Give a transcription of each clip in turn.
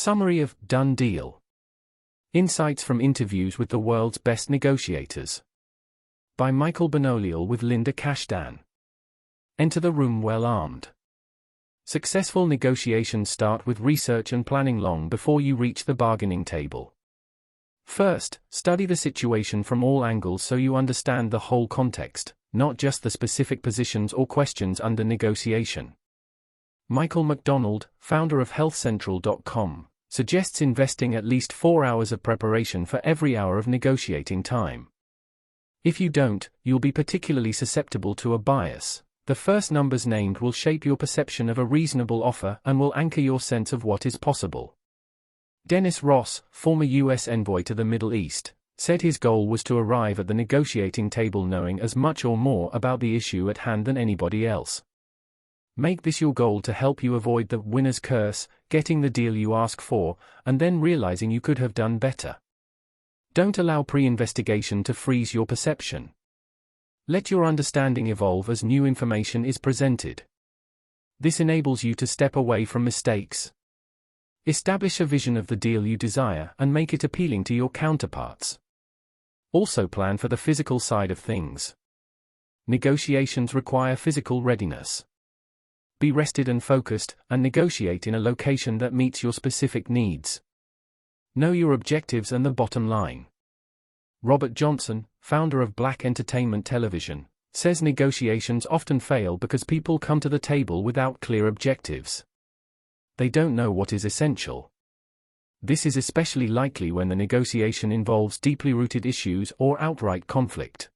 Summary of Done Deal. Insights from interviews with the world's best negotiators. By Michael Benoliel with Linda Cashdan. Enter the room well armed. Successful negotiations start with research and planning long before you reach the bargaining table. First, study the situation from all angles so you understand the whole context, not just the specific positions or questions under negotiation. Michael McDonald, founder of HealthCentral.com, suggests investing at least 4 hours of preparation for every hour of negotiating time. If you don't, you'll be particularly susceptible to a bias. The first numbers named will shape your perception of a reasonable offer and will anchor your sense of what is possible. Dennis Ross, former U.S. envoy to the Middle East, said his goal was to arrive at the negotiating table knowing as much or more about the issue at hand than anybody else. Make this your goal to help you avoid the winner's curse, getting the deal you ask for, and then realizing you could have done better. Don't allow pre-investigation to freeze your perception. Let your understanding evolve as new information is presented. This enables you to step away from mistakes. Establish a vision of the deal you desire and make it appealing to your counterparts. Also plan for the physical side of things. Negotiations require physical readiness. Be rested and focused, and negotiate in a location that meets your specific needs. Know your objectives and the bottom line. Robert Johnson, founder of Black Entertainment Television, says negotiations often fail because people come to the table without clear objectives. They don't know what is essential. This is especially likely when the negotiation involves deeply rooted issues or outright conflict.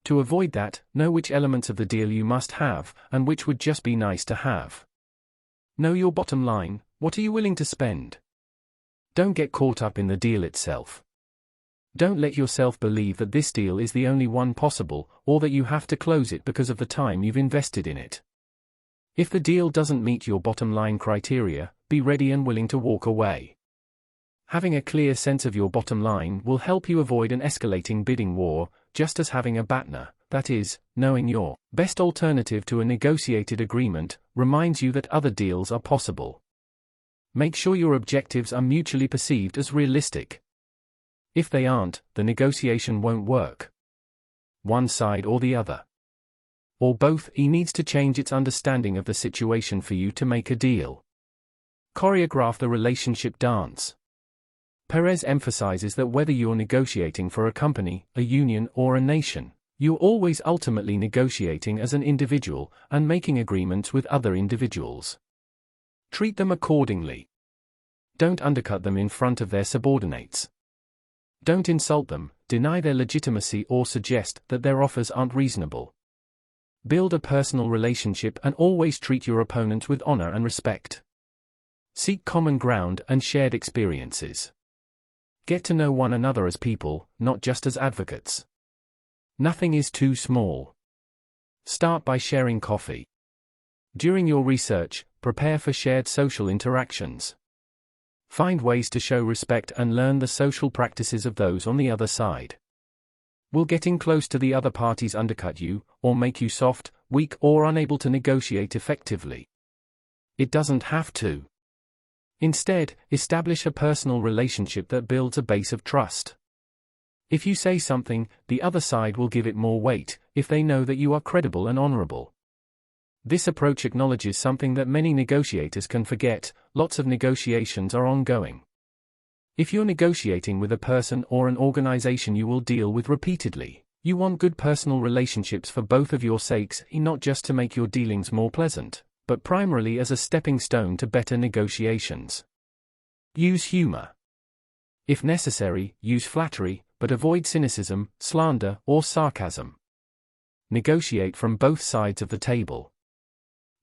To avoid that, know which elements of the deal you must have, and which would just be nice to have. Know your bottom line. What are you willing to spend? Don't get caught up in the deal itself. Don't let yourself believe that this deal is the only one possible, or that you have to close it because of the time you've invested in it. If the deal doesn't meet your bottom line criteria, be ready and willing to walk away. Having a clear sense of your bottom line will help you avoid an escalating bidding war, just as having a BATNA, that is, knowing your best alternative to a negotiated agreement, reminds you that other deals are possible. Make sure your objectives are mutually perceived as realistic. If they aren't, the negotiation won't work. One side or the other. Or both needs to change its understanding of the situation for you to make a deal. Choreograph the relationship dance. Perez emphasizes that whether you're negotiating for a company, a union, or a nation, you're always ultimately negotiating as an individual and making agreements with other individuals. Treat them accordingly. Don't undercut them in front of their subordinates. Don't insult them, deny their legitimacy, or suggest that their offers aren't reasonable. Build a personal relationship and always treat your opponents with honor and respect. Seek common ground and shared experiences. Get to know one another as people, not just as advocates. Nothing is too small. Start by sharing coffee. During your research, prepare for shared social interactions. Find ways to show respect and learn the social practices of those on the other side. Will getting close to the other parties undercut you, or make you soft, weak, or unable to negotiate effectively? It doesn't have to. Instead, establish a personal relationship that builds a base of trust. If you say something, the other side will give it more weight, if they know that you are credible and honorable. This approach acknowledges something that many negotiators can forget: lots of negotiations are ongoing. If you're negotiating with a person or an organization you will deal with repeatedly, you want good personal relationships for both of your sakes, not just to make your dealings more pleasant, but primarily as a stepping stone to better negotiations. Use humor. If necessary, use flattery, but avoid cynicism, slander, or sarcasm. Negotiate from both sides of the table.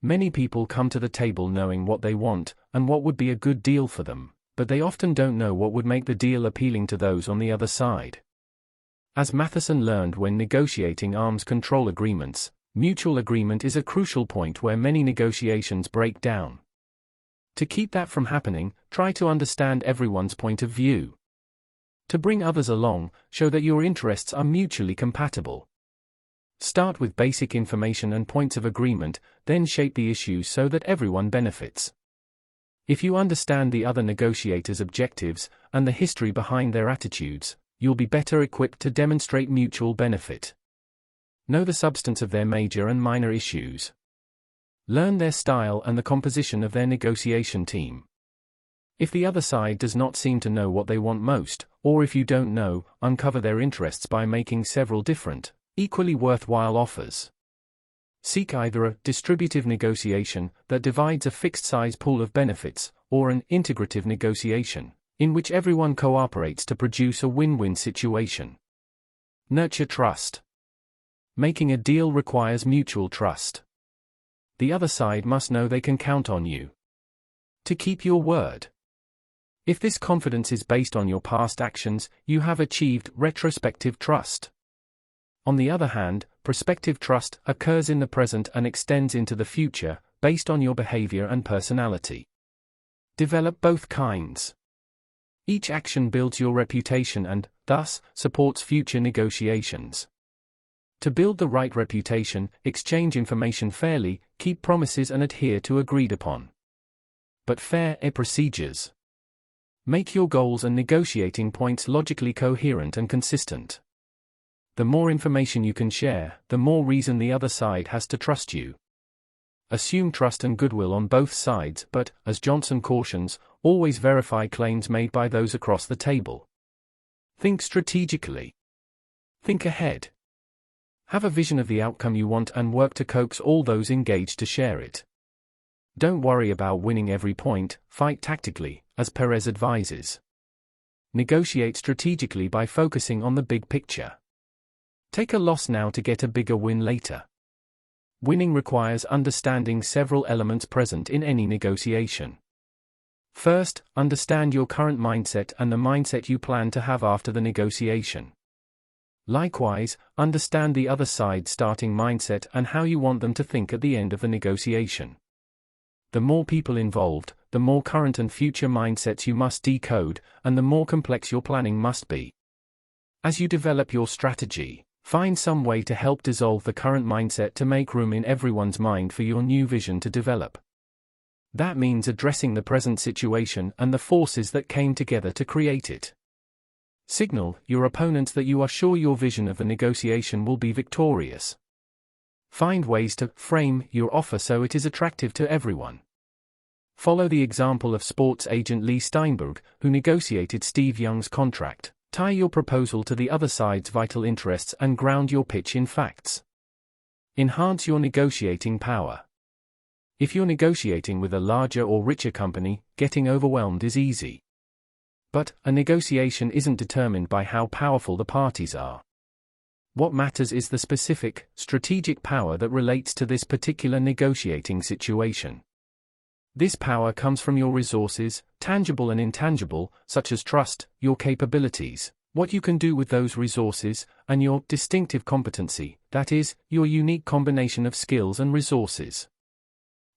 Many people come to the table knowing what they want, and what would be a good deal for them, but they often don't know what would make the deal appealing to those on the other side. As Matheson learned when negotiating arms control agreements, mutual agreement is a crucial point where many negotiations break down. To keep that from happening, try to understand everyone's point of view. To bring others along, show that your interests are mutually compatible. Start with basic information and points of agreement, then shape the issues so that everyone benefits. If you understand the other negotiators' objectives and the history behind their attitudes, you'll be better equipped to demonstrate mutual benefit. Know the substance of their major and minor issues. Learn their style and the composition of their negotiation team. If the other side does not seem to know what they want most, or if you don't know, uncover their interests by making several different, equally worthwhile offers. Seek either a distributive negotiation that divides a fixed-size pool of benefits, or an integrative negotiation, in which everyone cooperates to produce a win-win situation. Nurture trust. Making a deal requires mutual trust. The other side must know they can count on you to keep your word. If this confidence is based on your past actions, you have achieved retrospective trust. On the other hand, prospective trust occurs in the present and extends into the future, based on your behavior and personality. Develop both kinds. Each action builds your reputation and, thus, supports future negotiations. To build the right reputation, exchange information fairly, keep promises and adhere to agreed upon. But fair procedures. Make your goals and negotiating points logically coherent and consistent. The more information you can share, the more reason the other side has to trust you. Assume trust and goodwill on both sides, but, as Johnson cautions, always verify claims made by those across the table. Think strategically. Think ahead. Have a vision of the outcome you want and work to coax all those engaged to share it. Don't worry about winning every point, fight tactically, as Perez advises. Negotiate strategically by focusing on the big picture. Take a loss now to get a bigger win later. Winning requires understanding several elements present in any negotiation. First, understand your current mindset and the mindset you plan to have after the negotiation. Likewise, understand the other side's starting mindset and how you want them to think at the end of the negotiation. The more people involved, the more current and future mindsets you must decode, and the more complex your planning must be. As you develop your strategy, find some way to help dissolve the current mindset to make room in everyone's mind for your new vision to develop. That means addressing the present situation and the forces that came together to create it. Signal your opponents that you are sure your vision of the negotiation will be victorious. Find ways to frame your offer so it is attractive to everyone. Follow the example of sports agent Lee Steinberg, who negotiated Steve Young's contract. Tie your proposal to the other side's vital interests and ground your pitch in facts. Enhance your negotiating power. If you're negotiating with a larger or richer company, getting overwhelmed is easy. But a negotiation isn't determined by how powerful the parties are. What matters is the specific, strategic power that relates to this particular negotiating situation. This power comes from your resources, tangible and intangible, such as trust, your capabilities, what you can do with those resources, and your distinctive competency, that is, your unique combination of skills and resources.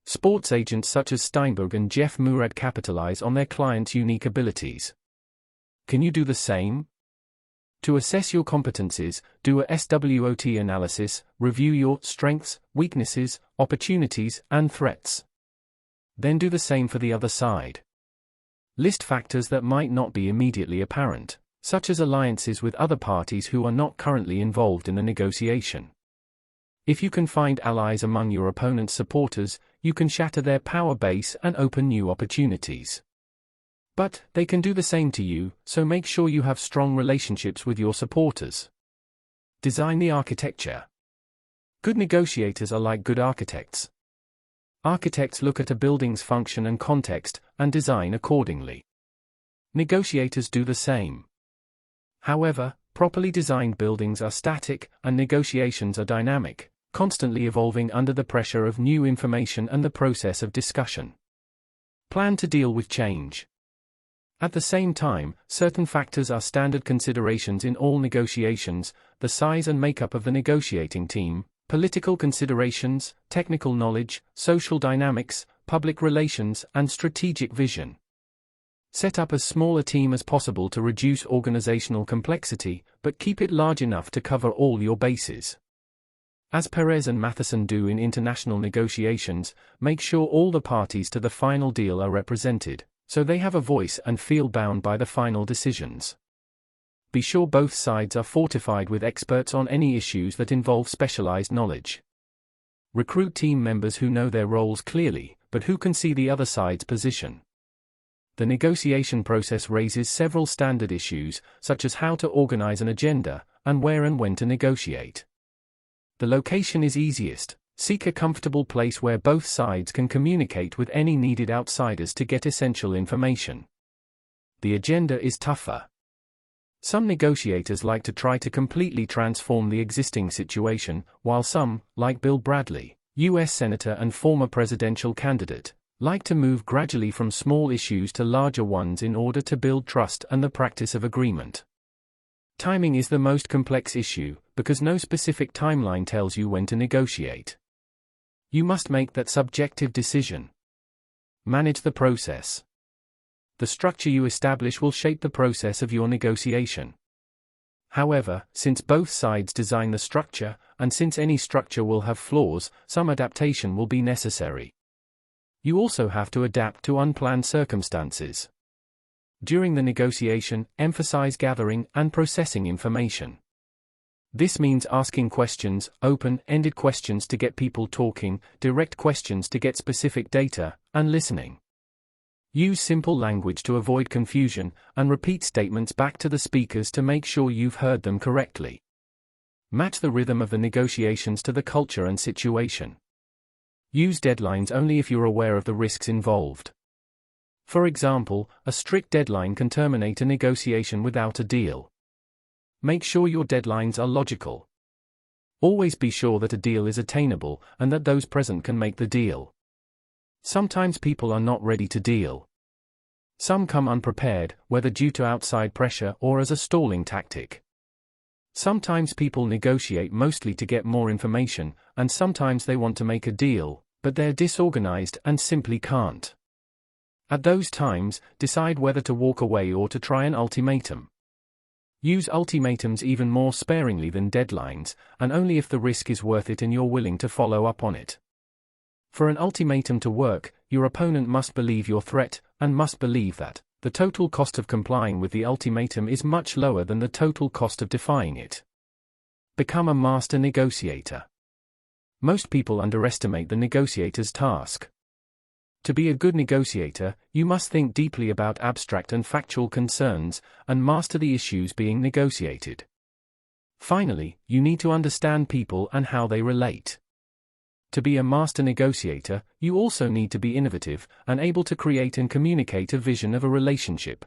Sports agents such as Steinberg and Jeff Murad capitalize on their clients' unique abilities. Can you do the same? To assess your competencies, do a SWOT analysis, review your strengths, weaknesses, opportunities, and threats. Then do the same for the other side. List factors that might not be immediately apparent, such as alliances with other parties who are not currently involved in the negotiation. If you can find allies among your opponent's supporters, you can shatter their power base and open new opportunities. But they can do the same to you, so make sure you have strong relationships with your supporters. Design the architecture. Good negotiators are like good architects. Architects look at a building's function and context, and design accordingly. Negotiators do the same. However, properly designed buildings are static, and negotiations are dynamic, constantly evolving under the pressure of new information and the process of discussion. Plan to deal with change. At the same time, certain factors are standard considerations in all negotiations: the size and makeup of the negotiating team, political considerations, technical knowledge, social dynamics, public relations, and strategic vision. Set up as small a team as possible to reduce organizational complexity, but keep it large enough to cover all your bases. As Perez and Matheson do in international negotiations, make sure all the parties to the final deal are represented, so they have a voice and feel bound by the final decisions. Be sure both sides are fortified with experts on any issues that involve specialized knowledge. Recruit team members who know their roles clearly, but who can see the other side's position. The negotiation process raises several standard issues, such as how to organize an agenda, and where and when to negotiate. The location is easiest. Seek a comfortable place where both sides can communicate with any needed outsiders to get essential information. The agenda is tougher. Some negotiators like to try to completely transform the existing situation, while some, like Bill Bradley, U.S. Senator and former presidential candidate, like to move gradually from small issues to larger ones in order to build trust and the practice of agreement. Timing is the most complex issue, because no specific timeline tells you when to negotiate. You must make that subjective decision. Manage the process. The structure you establish will shape the process of your negotiation. However, since both sides design the structure, and since any structure will have flaws, some adaptation will be necessary. You also have to adapt to unplanned circumstances. During the negotiation, emphasize gathering and processing information. This means asking questions, open-ended questions to get people talking, direct questions to get specific data, and listening. Use simple language to avoid confusion, and repeat statements back to the speakers to make sure you've heard them correctly. Match the rhythm of the negotiations to the culture and situation. Use deadlines only if you're aware of the risks involved. For example, a strict deadline can terminate a negotiation without a deal. Make sure your deadlines are logical. Always be sure that a deal is attainable, and that those present can make the deal. Sometimes people are not ready to deal. Some come unprepared, whether due to outside pressure or as a stalling tactic. Sometimes people negotiate mostly to get more information, and sometimes they want to make a deal, but they're disorganized and simply can't. At those times, decide whether to walk away or to try an ultimatum. Use ultimatums even more sparingly than deadlines, and only if the risk is worth it and you're willing to follow up on it. For an ultimatum to work, your opponent must believe your threat, and must believe that the total cost of complying with the ultimatum is much lower than the total cost of defying it. Become a master negotiator. Most people underestimate the negotiator's task. To be a good negotiator, you must think deeply about abstract and factual concerns, and master the issues being negotiated. Finally, you need to understand people and how they relate. To be a master negotiator, you also need to be innovative, and able to create and communicate a vision of a relationship.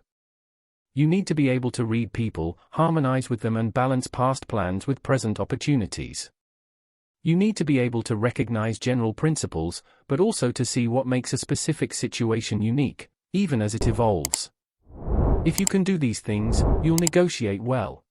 You need to be able to read people, harmonize with them and balance past plans with present opportunities. You need to be able to recognize general principles, but also to see what makes a specific situation unique, even as it evolves. If you can do these things, you'll negotiate well.